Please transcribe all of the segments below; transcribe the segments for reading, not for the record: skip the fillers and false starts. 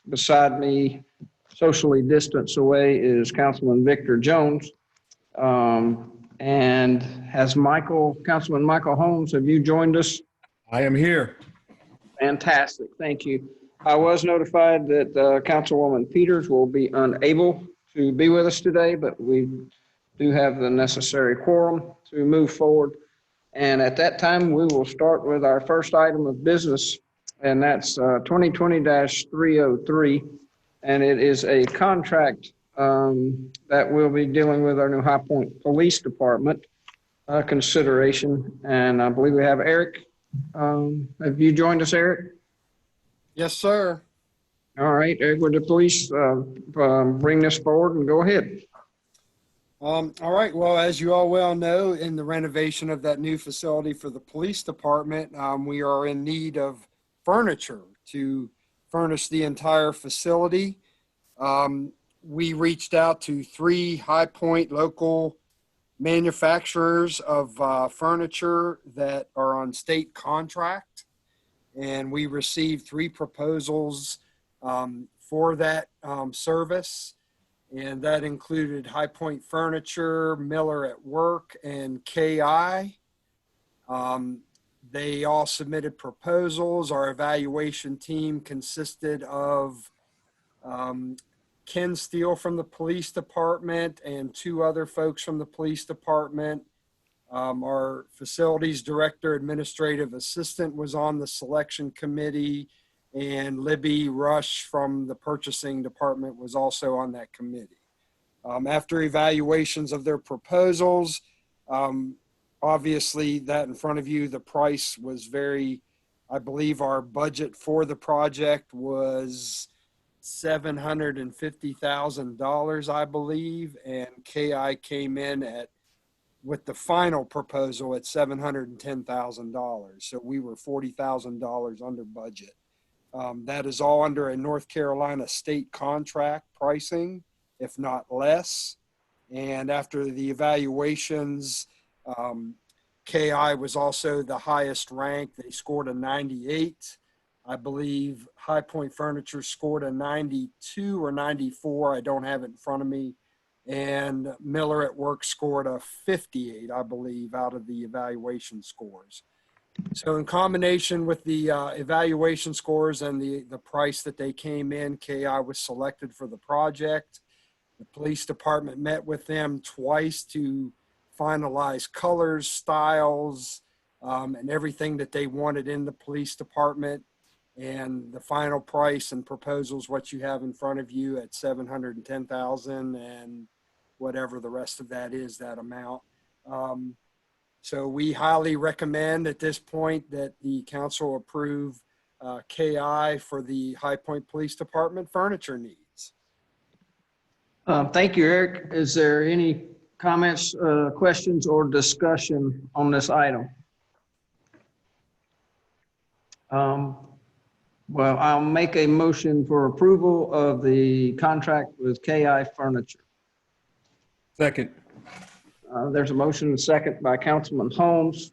Beside me, socially distanced away, is Councilman Victor Jones. And Councilman Michael Holmes, have you joined us? I am here. Fantastic, thank you. I was notified that Councilwoman Peters will be unable to be with us today, but we do have the necessary quorum to move forward. And at that time, we will start with our first item of business, and that's 2020-303. And it is a contract that we'll be dealing with our new High Point Police Department consideration. And I believe we have Eric. Have you joined us, Eric? Yes, sir. All right, Eric, would the police bring this forward and go ahead? All right. Well, as you all well know, in the renovation of that new facility for the police department, we are in need of furniture to furnish the entire facility. We reached out to 3 High Point local manufacturers of furniture that are on state contract, and we received 3 proposals for that service. And that included High Point Furniture, Miller at Work, and KI. They all submitted proposals. Our evaluation team consisted of Ken Steele from the police department and 2 other folks from the police department. Our facilities director, administrative assistant was on the selection committee, and Libby Rush from the purchasing department was also on that committee. After evaluations of their proposals, obviously that in front of you, the price was I believe our budget for the project was $750,000, I believe, and KI came in with the final proposal at $710,000. So we were $40,000 under budget. That is all under a North Carolina state contract pricing, if not less. And after the evaluations, KI was also the highest ranked. They scored a 98. I believe High Point Furniture scored a 92 or 94. I don't have it in front of me. And Miller at Work scored a 58, I believe, out of the evaluation scores. So in combination with the evaluation scores and the price that they came in, KI was selected for the project. The police department met with them twice to finalize colors, styles, and everything that they wanted in the police department. And the final price and proposals, what you have in front of you at $710,000 and whatever the rest of that is, that amount. So we highly recommend at this point that the council approve KI for the High Point Police Department furniture needs. Thank you, Eric. Is there any comments, questions, or discussion on this item? Well, I'll make a motion for approval of the contract with KI Furniture. Second. There's a motion and second by Councilman Holmes.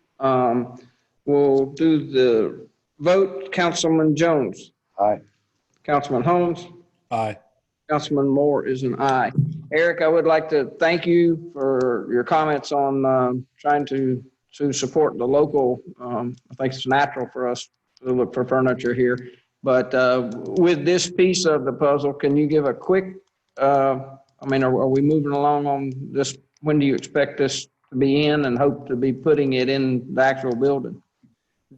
We'll do the vote. Councilman Jones. Aye. Councilman Holmes. Aye. Councilman Moore is an aye. Eric, I would like to thank you for your comments on trying to support the local. I think it's natural for us to look for furniture here. But with this piece of the puzzle, can you give a quick, are we moving along on this? When do you expect this to be in and hope to be putting it in the actual building?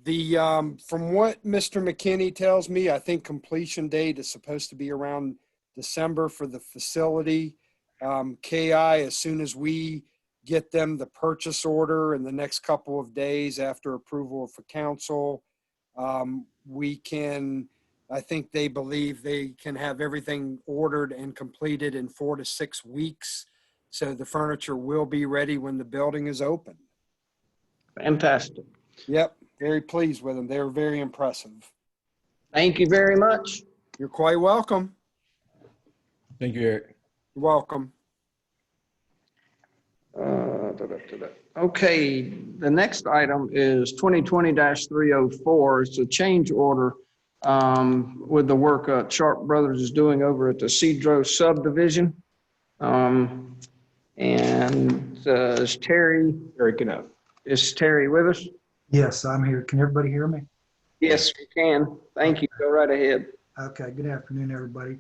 From what Mr. McKinney tells me, I think completion date is supposed to be around December for the facility. KI, as soon as we get them the purchase order in the next couple of days after approval for council, I think they believe they can have everything ordered and completed in 4 to 6 weeks. So the furniture will be ready when the building is open. Fantastic. Yep, very pleased with them. They're very impressive. Thank you very much. You're quite welcome. Thank you, Eric. You're welcome. Okay, the next item is 2020-304. It's a change order with the work Sharp Brothers is doing over at the Cedro subdivision. Is Terry with us? Yes, I'm here. Can everybody hear me? Yes, we can. Thank you. Go right ahead. Okay, good afternoon, everybody.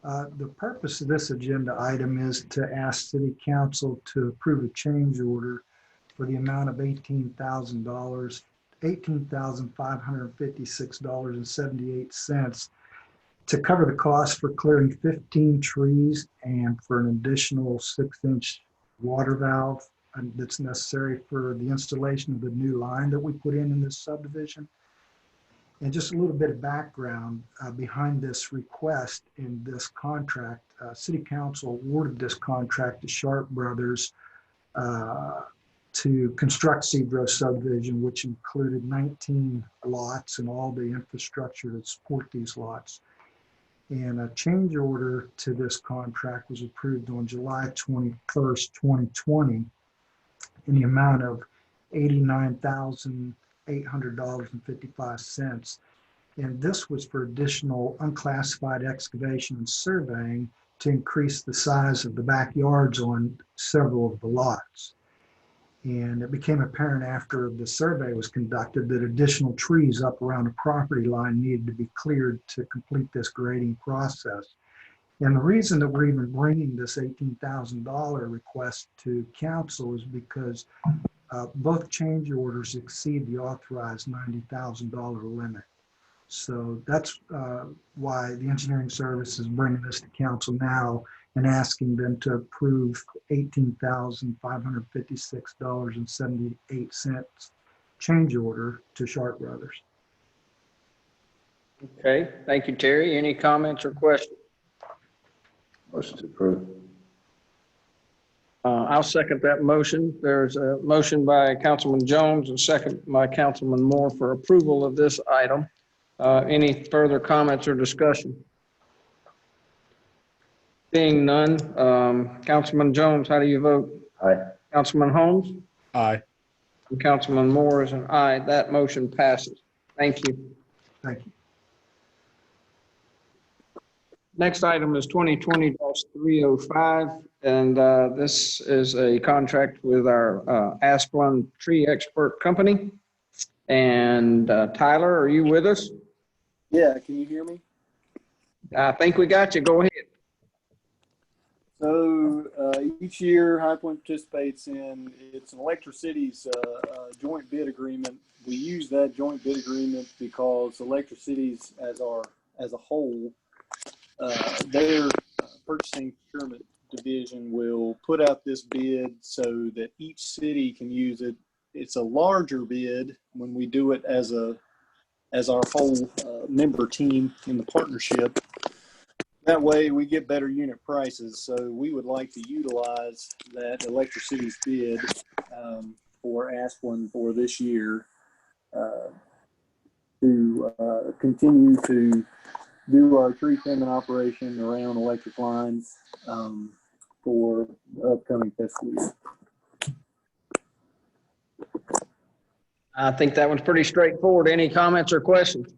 The purpose of this agenda item is to ask City Council to approve a change order for the amount of $18,000, $18,556.78 to cover the cost for clearing 15 trees and for an additional 6-inch water valve that's necessary for the installation of the new line that we put in this subdivision. And just a little bit of background behind this request in this contract. City Council awarded this contract to Sharp Brothers to construct Cedro subdivision, which included 19 lots and all the infrastructure to support these lots. And a change order to this contract was approved on July 21st, 2020 in the amount of $89,800.55. And this was for additional unclassified excavation and surveying to increase the size of the backyards on several of the lots. And it became apparent after the survey was conducted that additional trees up around the property line needed to be cleared to complete this grading process. And the reason that we're even bringing this $18,000 request to council is because both change orders exceed the authorized $90,000 limit. So that's why the engineering service is bringing this to council now and asking them to approve $18,556.78 change order to Sharp Brothers. Okay, thank you, Terry. Any comments or questions? Motion to approve. I'll second that motion. There's a motion by Councilman Jones and second by Councilman Moore for approval of this item. Any further comments or discussion? Seeing none, Councilman Jones, how do you vote? Aye. Councilman Holmes? Aye. And Councilman Moore is an aye. That motion passes. Thank you. Thank you. Next item is 2020-305, and this is a contract with our Asplund Tree Expert Company. And Tyler, are you with us? Yeah, can you hear me? I think we got you. Go ahead. So each year High Point participates in, it's an Electricity's joint bid agreement. We use that joint bid agreement because Electricity's as a whole, their purchasing procurement division will put out this bid so that each city can use it. It's a larger bid when we do it as our whole member team in the partnership. That way we get better unit prices. So we would like to utilize that Electricity's bid for Asplund for this year to continue to do our tree trimming operation around electric lines for the upcoming fiscal year. I think that one's pretty straightforward. Any comments or questions?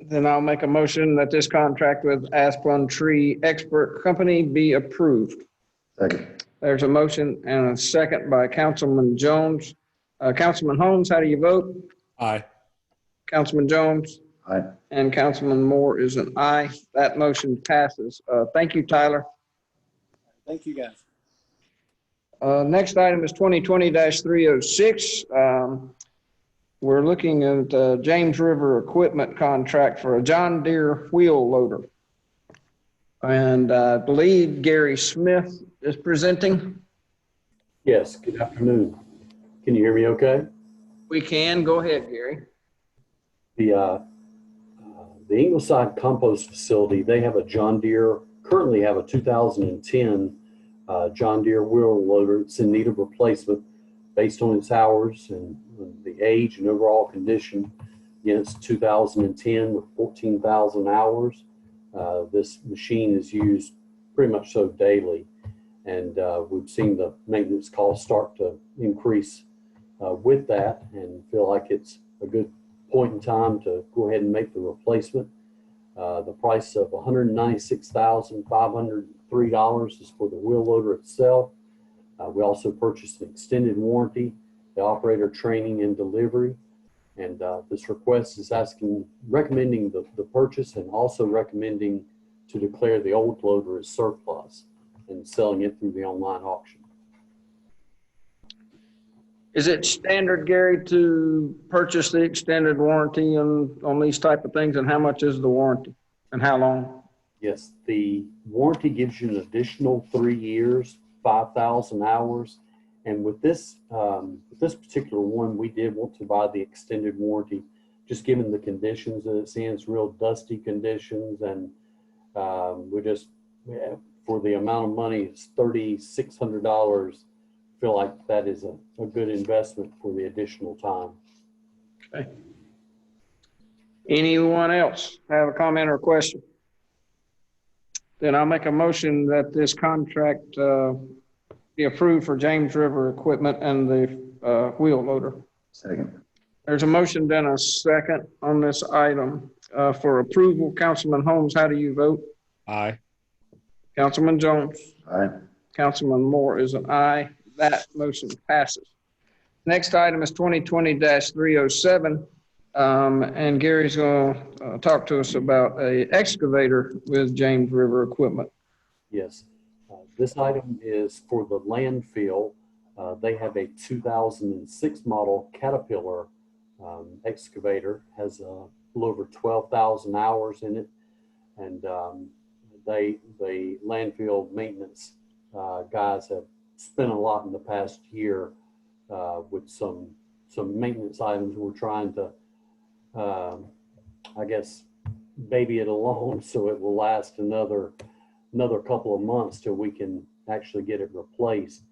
Then I'll make a motion that this contract with Asplund Tree Expert Company be approved. Second. There's a motion and a second by Councilman Jones. Councilman Holmes, how do you vote? Aye. Councilman Jones? Aye. And Councilman Moore is an aye. That motion passes. Thank you, Tyler. Thank you, guys. Next item is 2020-306. We're looking at James River equipment contract for a John Deere wheel loader. And I believe Gary Smith is presenting. Yes, good afternoon. Can you hear me okay? We can. Go ahead, Gary. The Ingleside Compost Facility, they have a John Deere, currently have a 2010 John Deere wheel loader. It's in need of replacement based on its hours and the age and overall condition. Again, it's 2010 with 14,000 hours. This machine is used pretty much so daily, and we've seen the maintenance costs start to increase with that, and feel like it's a good point in time to go ahead and make the replacement. The price of $196,503 is for the wheel loader itself. We also purchased an extended warranty, the operator training and delivery. And this request is recommending the purchase and also recommending to declare the old loader as surplus and selling it through the online auction. Is it standard, Gary, to purchase the extended warranty on these type of things? And how much is the warranty and how long? Yes, the warranty gives you an additional 3 years, 5,000 hours. And with this particular one, we did want to buy the extended warranty, just given the conditions that it's in. It's real dusty conditions, and for the amount of money, it's $3,600. Feel like that is a good investment for the additional time. Okay. Anyone else have a comment or question? Then I'll make a motion that this contract be approved for James River Equipment and the wheel loader. Second. There's a motion, then a second on this item for approval. Councilman Holmes, how do you vote? Aye. Councilman Jones? Aye. Councilman Moore is an aye. That motion passes. Next item is 2020-307. And Gary's going to talk to us about a excavator with James River Equipment. Yes, this item is for the landfill. They have a 2006 model Caterpillar excavator, has a little over 12,000 hours in it. And the landfill maintenance guys have spent a lot in the past year with some maintenance items. We're trying to, I guess, baby it along so it will last another couple of months till we can actually get it replaced.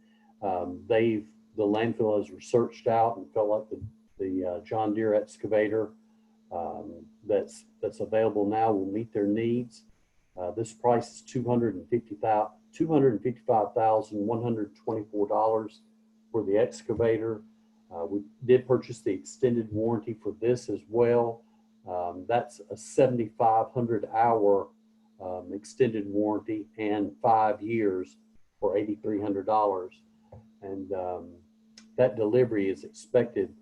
The landfill has researched out and felt like the John Deere excavator that's available now will meet their needs. This price is $255,124 for the excavator. We did purchase the extended warranty for this as well. That's a 7,500 hour extended warranty and 5 years for $8,300. And that delivery is expected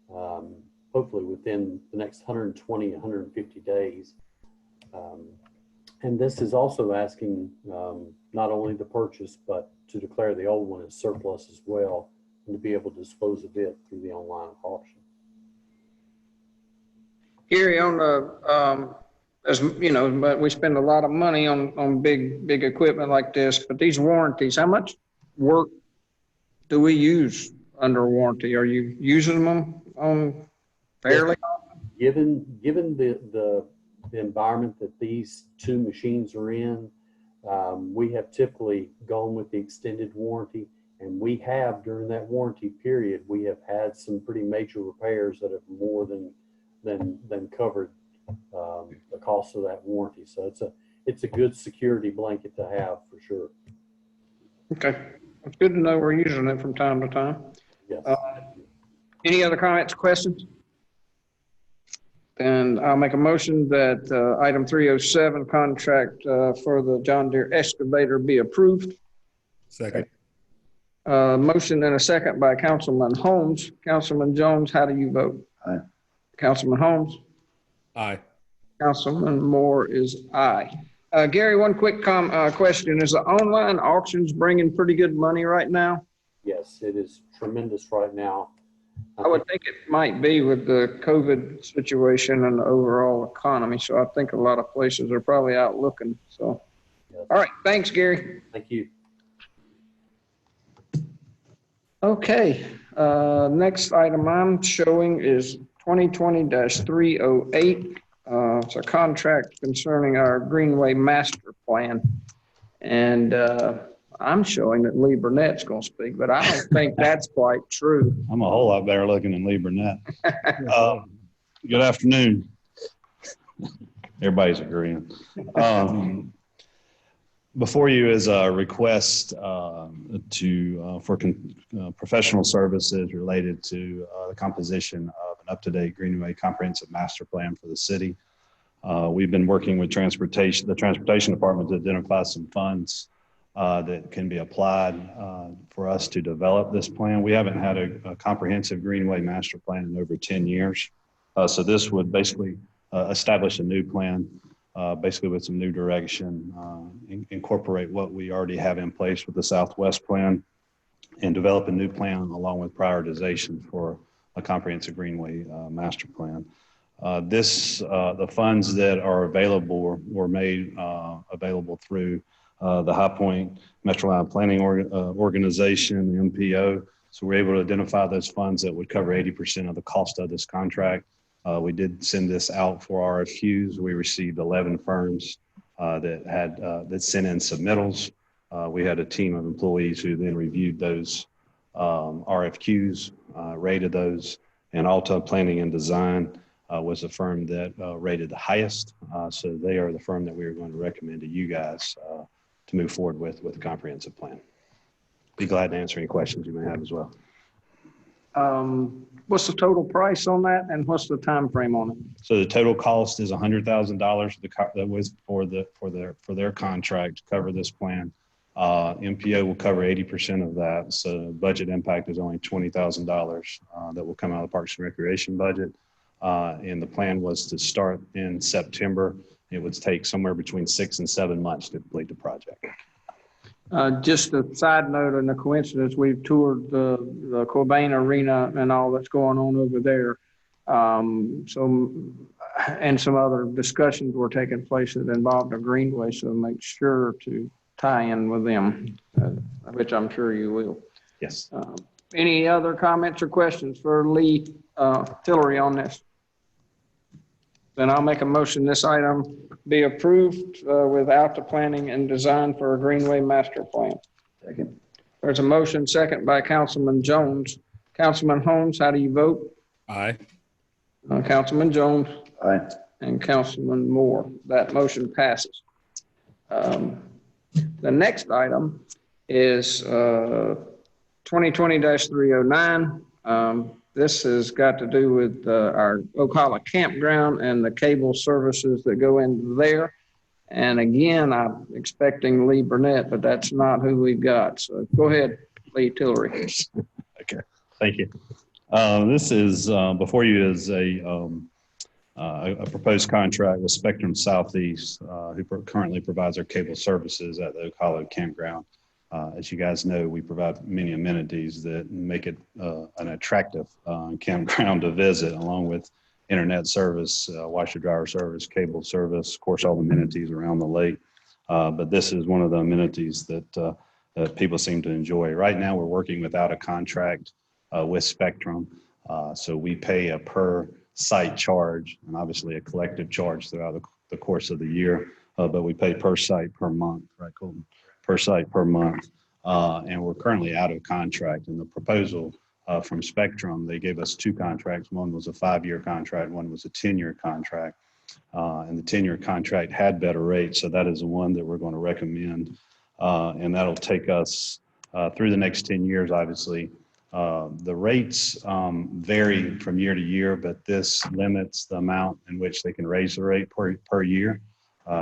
hopefully within the next 120, 150 days. And this is also asking not only the purchase, but to declare the old one as surplus as well, and to be able to dispose of it through the online auction. Gary, on the, as you know, but we spend a lot of money on big equipment like this, but these warranties, how much work do we use under warranty? Are you using them on fairly? Given the environment that these two machines are in, we have typically gone with the extended warranty, and we have, during that warranty period, we have had some pretty major repairs that have more than covered the cost of that warranty. So it's a good security blanket to have for sure. Okay, it's good to know we're using it from time to time. Yes. Any other comments, questions? Then I'll make a motion that item 307 contract for the John Deere excavator be approved. Second. Motion and a second by Councilman Holmes. Councilman Jones, how do you vote? Aye. Councilman Holmes? Aye. Councilman Moore is aye. Gary, one quick question. Is the online auctions bringing pretty good money right now? Yes, it is tremendous right now. I would think it might be with the COVID situation and the overall economy. So I think a lot of places are probably out looking. So, Yes. all right. Thanks, Gary. Thank you. Okay. Next item I'm showing is 2020-308. It's a contract concerning our Greenway Master Plan. And I'm showing that Lee Burnett's going to speak, but I don't think that's quite true. I'm a whole lot better looking than Lee Burnett. Good afternoon. Everybody's agreeing. Before you is a request for professional services related to the composition of up-to-date Greenway Comprehensive Master Plan for the city. We've been working with the Transportation Department to identify some funds that can be applied for us to develop this plan. We haven't had a comprehensive Greenway Master Plan in over 10 years. So this would basically establish a new plan, basically with some new direction, incorporate what we already have in place with the Southwest Plan, and develop a new plan along with prioritization for a comprehensive Greenway Master Plan. The funds that are available were made available through the High Point Metro Line Planning Organization, the MPO. So we're able to identify those funds that would cover 80% of the cost of this contract. We did send this out for RFQs. We received 11 firms that sent in submittals. We had a team of employees who then reviewed those RFQs, rated those, and Alta Planning and Design was the firm that rated the highest. So they are the firm that we are going to recommend to you guys to move forward with the comprehensive plan. Be glad to answer any questions you may have as well. What's the total price on that, and what's the time frame on it? So the total cost is $100,000 that was for their contract to cover this plan. MPO will cover 80% of that. So budget impact is only $20,000 that will come out of the Parks and Recreation budget. And the plan was to start in September. It would take somewhere between 6 and 7 months to complete the project. Just a side note and a coincidence, we've toured the Cobain Arena and all that's going on over there. And some other discussions were taking place that involved a greenway, so make sure to tie in with them, which I'm sure you will. Yes. Any other comments or questions for Lee Tillery on this? Then I'll make a motion this item be approved without the planning and design for a Greenway Master Plan. Second. There's a motion second by Councilman Jones. Councilman Holmes, how do you vote? Aye. Councilman Jones Aye. and Councilman Moore. That motion passes. The next item is 2020-309. This has got to do with our Ocala campground and the cable services that go into there. And again, I'm expecting Lee Burnett, but that's not who we've got. So go ahead, Lee Tillery. Okay, thank you. This is before you is a proposed contract with Spectrum Southeast, who currently provides our cable services at the Ocala campground. As you guys know, we provide many amenities that make it an attractive campground to visit, along with internet service, washer dryer service, cable service, of course, all the amenities around the lake. But this is one of the amenities that people seem to enjoy. Right now, we're working without a contract with Spectrum. So we pay a per site charge, and obviously a collective charge throughout the course of the year. But we pay per site per month, right, Colton? Per site per month. And we're currently out of contract. And the proposal from Spectrum, they gave us 2 contracts. One was a 5-year contract, one was a 10-year contract. And the 10-year contract had better rates. So that is the one that we're going to recommend. And that'll take us through the next 10 years, obviously. The rates vary from year to year, but this limits the amount in which they can raise the rate per year.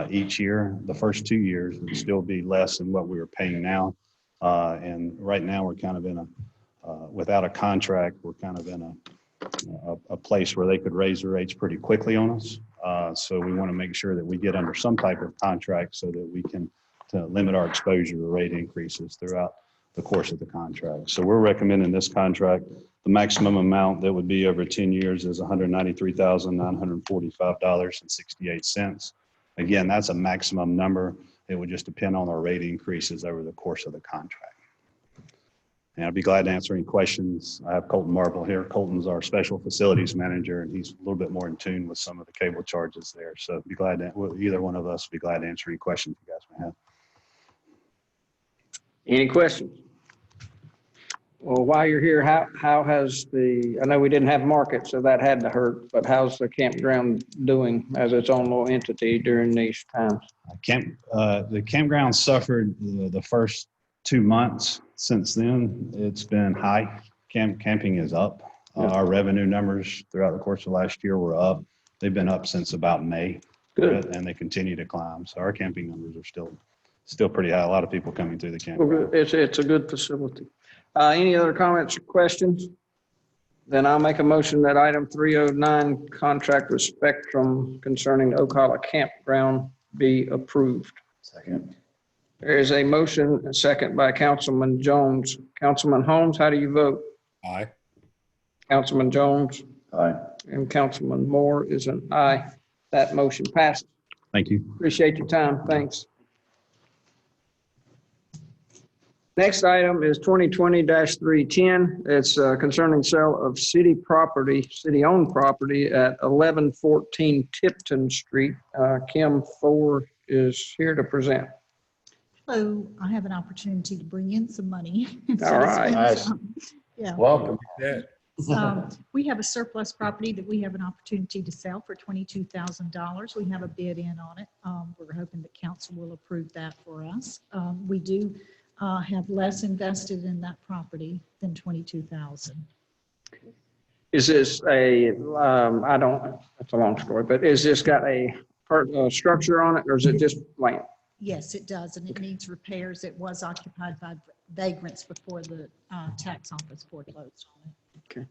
Each year, the first 2 years would still be less than what we were paying now. And right now we're kind of in without a contract, we're kind of in a place where they could raise the rates pretty quickly on us. So we want to make sure that we get under some type of contract so that we can limit our exposure to rate increases throughout the course of the contract. So we're recommending this contract. The maximum amount that would be over 10 years is $193,945.68. Again, that's a maximum number. It would just depend on our rate increases over the course of the contract. And I'd be glad to answer any questions. I have Colton Marble here. Colton's our special facilities manager, and he's a little bit more in tune with some of the cable charges there. So be glad to, either one of us would be glad to answer any questions you guys may have. Any questions? Well, while you're here, how has I know we didn't have market, so that had to hurt, but how's the campground doing as its own little entity during these times? The campground suffered the first 2 months. Since then, it's been high. Camping is up. Our revenue numbers throughout the course of last year were up. They've been up since about May. Good. And they continue to climb. So our camping numbers are still pretty high. A lot of people coming through the Well, campground. good. It's a good facility. Any other comments or questions? Then I'll make a motion that item 309, contract with Spectrum concerning Oak Hollow Campground, be approved. Second. There is a motion, a second by Councilman Jones. Councilman Holmes, how do you vote? Aye. Councilman Jones Aye. and Councilman Moore is an aye. That motion passes. Thank you. Appreciate your time. Thanks. Next item is 2020-310. It's concerning sale of city property, city-owned property at 1114 Tipton Street. Kim Ford is here to present. Hello, I have an opportunity to bring in some money. All right. Nice. Yeah. Welcome. We have a surplus property that we have an opportunity to sell for $22,000. We have a bid in on it. We're hoping that council will approve that for us. We do have less invested in that property than $22,000. Is this I don't, that's a long story, but is this got a structure on it or is it just land? Yes, it does, and it needs repairs. It was occupied by vagrants before the tax office foreclosed on it. Okay.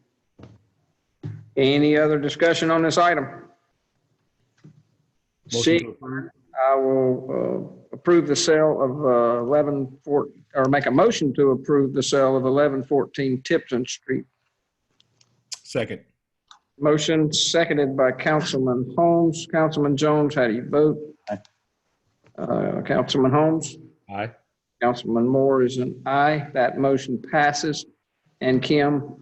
Any other discussion on this item? Motion See, to approve. I will approve the sale of make a motion to approve the sale of 1114 Tipton Street. Second. Motion seconded by Councilman Holmes. Councilman Jones, how do you vote? Aye. Councilman Holmes? Aye. Councilman Moore is an aye. That motion passes. And Kim,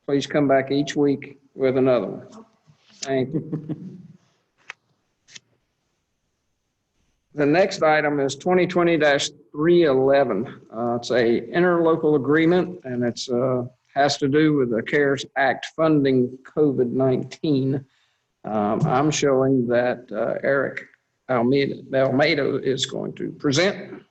please come back each week with another one. Thank you. The next item is 2020-311. It's a interlocal agreement and it's has to do with the CARES Act funding COVID-19. I'm showing that Eric Almeida is going to present.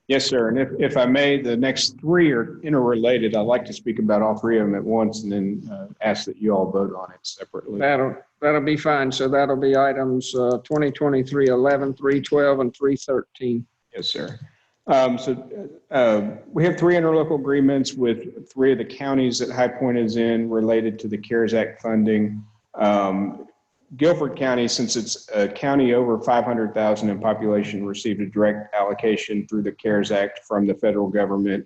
Yes, sir. And if I may, the next three are interrelated. I'd like to speak about all three of them at once and then ask that you all vote on it separately. That'll be fine. So that'll be items 2023-11, 312, and 313. Yes, sir. We have three interlocal agreements with three of the counties that High Point is in related to the CARES Act funding. Guilford County, since it's a county over 500,000 in population, received a direct allocation through the CARES Act from the federal government.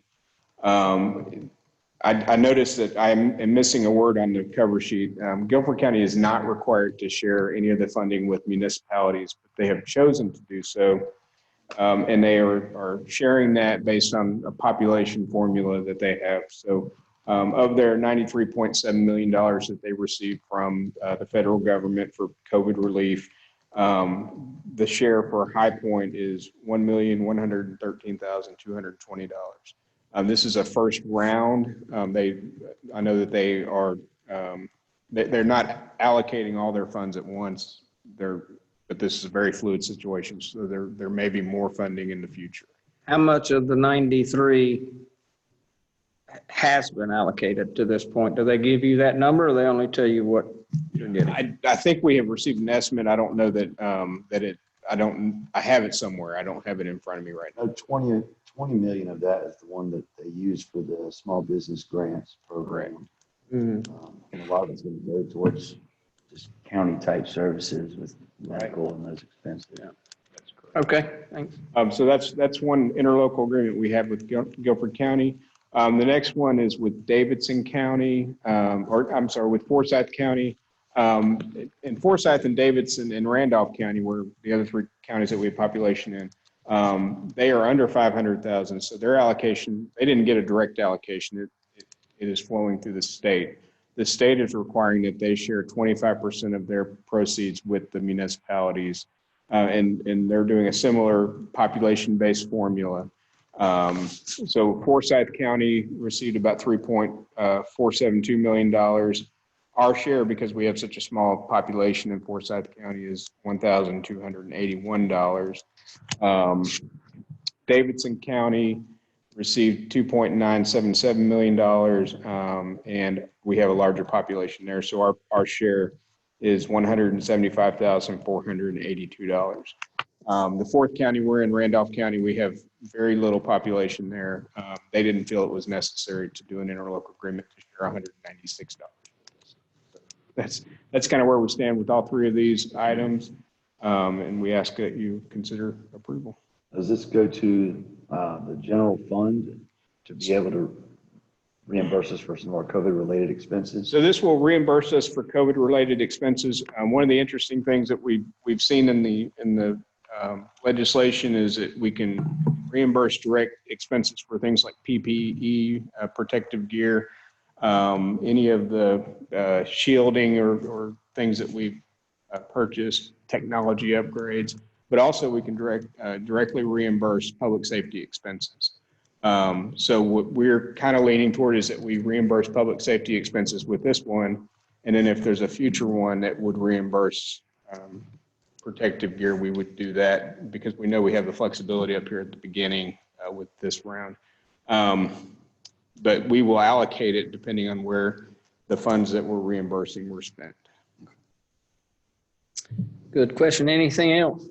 I noticed that I am missing a word on the cover sheet. Guilford County is not required to share any of the funding with municipalities, but they have chosen to do so. And they are sharing that based on a population formula that they have. So of their $93.7 million that they received from the federal government for COVID relief, the share for High Point is $1,113,220. This is a first round. I know that they are, they're not allocating all their funds at once. But this is a very fluid situation, so there may be more funding in the future. How much of the 93 has been allocated to this point? Do they give you that number or they only tell you what you're getting? I think we have received an estimate. I don't know that, I have it somewhere. I don't have it in front of me right now. 20 million of that is the one that they use for the small business grants program. Mhm. And a lot of it's going to go towards just county type services with medical and those expenses. Yeah, that's correct. Okay, thanks. So that's one interlocal agreement we have with Guilford County. The next one is with Davidson County, with Forsyth County. In Forsyth and Davidson and Randolph County, where the other three counties that we have population in, they are under 500,000. So their allocation, they didn't get a direct allocation. It is flowing through the state. The state is requiring that they share 25% of their proceeds with the municipalities, and they're doing a similar population-based formula. So Forsyth County received about $3.472 million. Our share, because we have such a small population in Forsyth County, is $1,281. Davidson County received $2.977 million, and we have a larger population there. So our share is $175,482. The fourth county we're in, Randolph County, we have very little population there. They didn't feel it was necessary to do an interlocal agreement to share $196. That's kind of where we stand with all three of these items, and we ask that you consider approval. Does this go to the general fund to be able to reimburse us for some more COVID-related expenses? So this will reimburse us for COVID-related expenses. One of the interesting things that we've seen in the legislation is that we can reimburse direct expenses for things like PPE, protective gear, any of the shielding or things that we've purchased, technology upgrades, but also we can directly reimburse public safety expenses. So what we're kind of leaning toward is that we reimburse public safety expenses with this one, and then if there's a future one that would reimburse protective gear, we would do that because we know we have the flexibility up here at the beginning with this round. But we will allocate it depending on where the funds that we're reimbursing were spent. Good question. Anything else?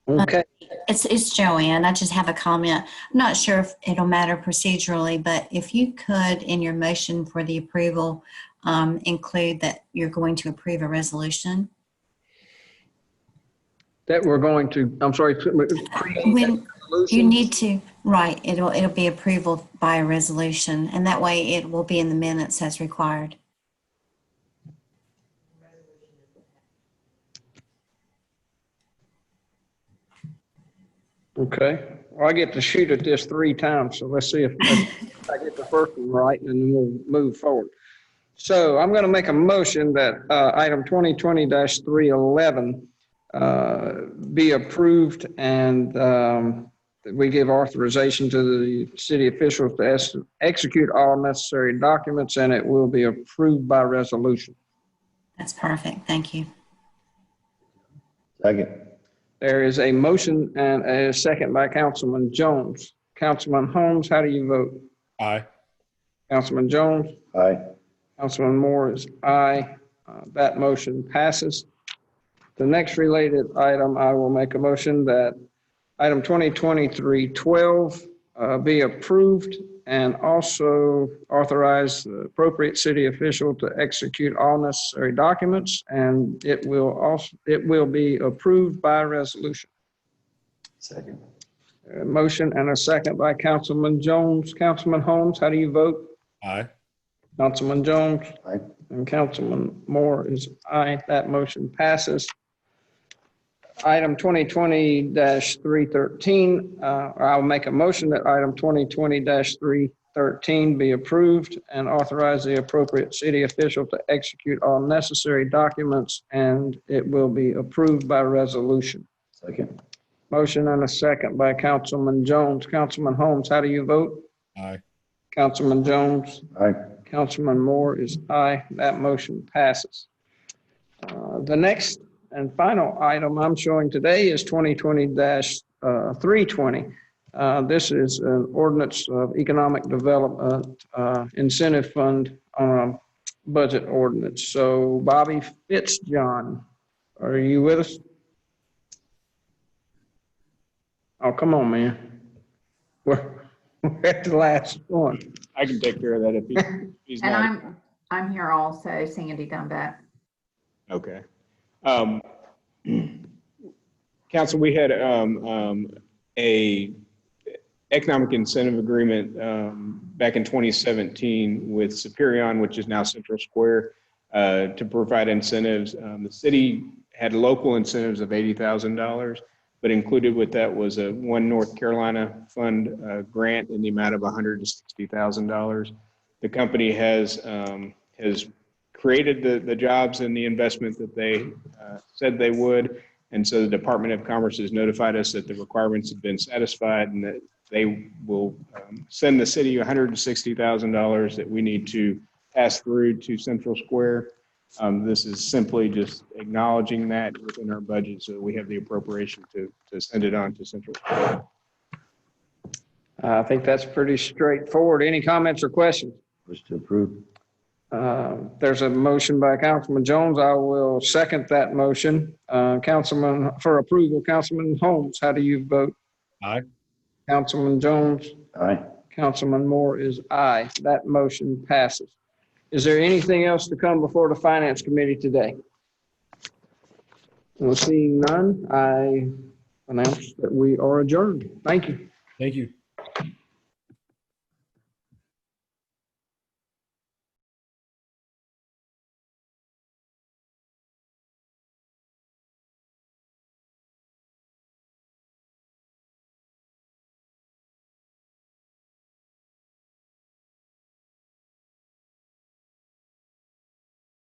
Okay. It's Joanne. I just have a comment. I'm not sure if it'll matter procedurally, but if you could, in your motion for the approval, include that you're going to approve a resolution. That we're going to, I'm sorry, When you need to, right, it'll be approval by a resolution, and that way it will be in the minutes as required. Okay. Well, I get to shoot at this 3 times, so let's see if I get the first one right, and then we'll move forward. So I'm going to make a motion that item 2020-311 be approved, and that we give authorization to the city officials to execute all necessary documents, and it will be approved by resolution. That's perfect. Thank you. Second. There is a motion and a second by Councilman Jones. Councilman Holmes, how do you vote? Aye. Councilman Jones? Aye. Councilman Moore is aye. That motion passes. The next related item, I will make a motion that item 2023-12 be approved, and also authorize the appropriate city official to execute all necessary documents, and it will be approved by resolution. Second. A motion and a second by Councilman Jones. Councilman Holmes, how do you vote? Aye. Councilman Jones? Aye. And Councilman Moore is aye. That motion passes. Item 2020-313, I'll make a motion that item 2020-313 be approved and authorize the appropriate city official to execute all necessary documents, and it will be approved by resolution. Second. Motion and a second by Councilman Jones. Councilman Holmes, how do you vote? Aye. Councilman Jones? Aye. Councilman Moore is aye. That motion passes. The next and final item I'm showing today is 2020-320. This is an ordinance of economic development incentive fund budget ordinance. So Bobby Fitzjohn, are you with us? Oh, come on, man. We're at the last one. I can take care of that if he's not. And I'm here also, Sandy Dunbat. Okay. Council, we had a economic incentive agreement back in 2017 with Superion, which is now Central Square, to provide incentives. The city had local incentives of $80,000, but included with that was a One North Carolina Fund grant in the amount of $160,000. The company has created the jobs and the investment that they said they would. And so the Department of Commerce has notified us that the requirements have been satisfied and that they will send the city $160,000 that we need to pass through to Central Square. This is simply just acknowledging that within our budget so that we have the appropriation to send it on to Central Square. I think that's pretty straightforward. Any comments or questions? Wish to approve. There's a motion by Councilman Jones. I will second that motion. Councilman, for approval, Councilman Holmes, how do you vote? Aye. Councilman Jones? Aye. Councilman Moore is aye. That motion passes. Is there anything else to come before the Finance Committee today? Well, seeing none, I announce that we are adjourned. Thank you. Thank you.